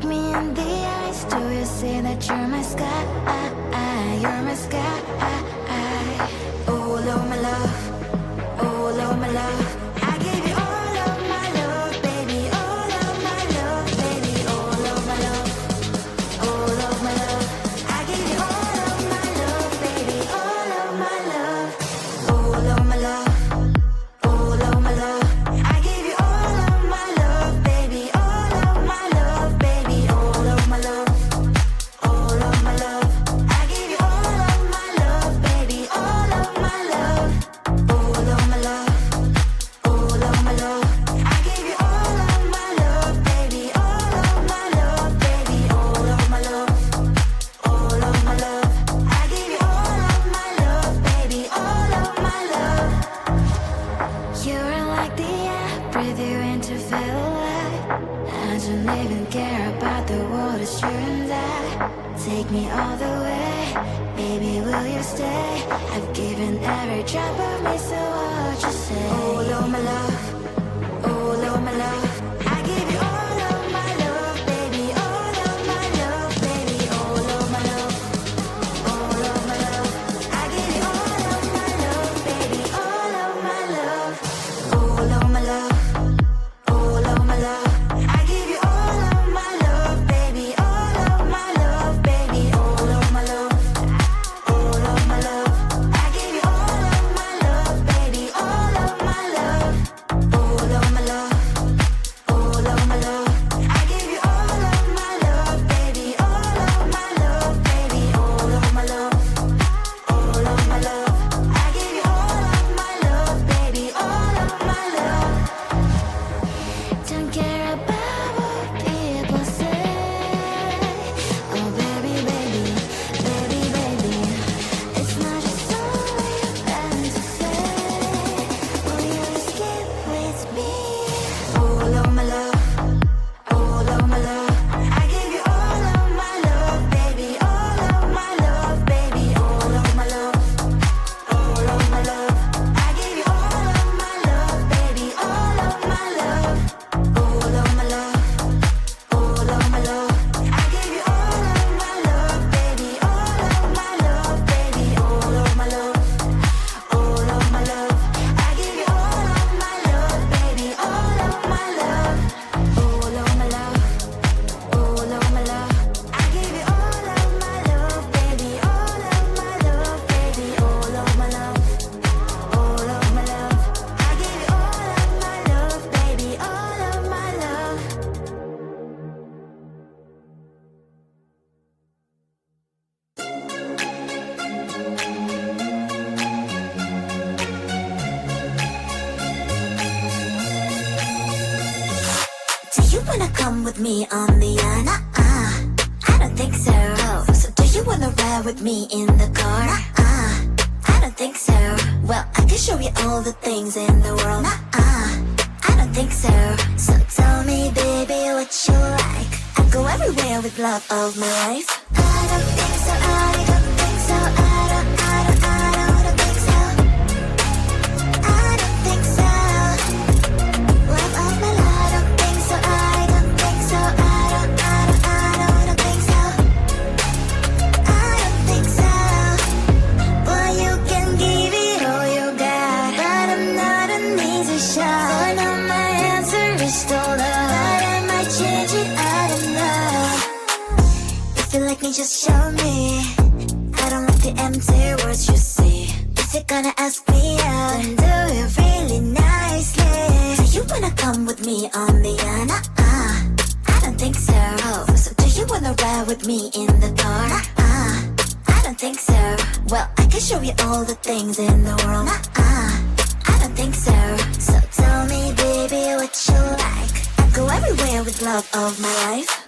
look me in the eyes, do you see that you're my sky? You're my sky. All of my love, all of my love. I give you all of my love, baby. All of my love, baby. All of my love, all of my love. I give you all of my love, baby. All of my love, all of my love, all of my love. I give you all of my love, baby. All of my love, baby. All of my love, all of my love. I give you all of my love, baby. All of my love, all of my love, all of my love. I give you all of my love, baby. All of my love, baby. All of my love, all of my love. I give you all of my love, baby. All of my love. You're like the air, breathe you in to feel alive. I don't even care about the world, it's you and I. Take me all the way, baby, will you stay? I've given every drop of me, so what you say? All of my love, all of my love. I give you all of my love, baby. All of my love, baby. All of my love, all of my love. I give you all of my love, baby. All of my love, all of my love, all of my love. I give you all of my love, baby. All of my love, baby. All of my love, all of my love. I give you all of my love, baby. All of my love, all of my love, all of my love. I give you all of my love, baby. All of my love, baby. All of my love, all of my love. I give you all of my love, baby. All of my love. Don't care about what people say. Oh baby, baby, baby, baby. It's not just only a fantasy. Will you skip with me? All of my love, all of my love. I give you all of my love, baby. All of my love, baby. All of my love, all of my love. I give you all of my love, baby. All of my love, all of my love, all of my love. I give you all of my love, baby. All of my love, baby. All of my love, all of my love. I give you all of my love, baby. All of my love, all of my love, all of my love. I give you all of my love, baby. All of my love, baby. All of my love, all of my love. I give you all of my love, baby. All of my love. Do you wanna come with me on the yacht? I don't think so. So do you wanna ride with me in the car? I don't think so. Well, I can show you all the things in the world. I don't think so. So tell me, baby, what you like. I go everywhere with love of my life. I don't think so. I don't think so. I don't think so. I don't think so. Love of my life. I don't think so. I don't think so. I don't think so. I don't think so. Well, you can give it all you got, but I'm not an easy shot. So now my answer is still no, but I might change it. I don't know. If you like me, just show me. I don't like the empty words you see. If you're gonna ask me out, then do it really nicely. Do you wanna come with me on the yacht? I don't think so. So do you wanna ride with me in the car? I don't think so. Well, I can show you all the things in the world. I don't think so. So tell me, baby, what you like. I go everywhere with love of my life.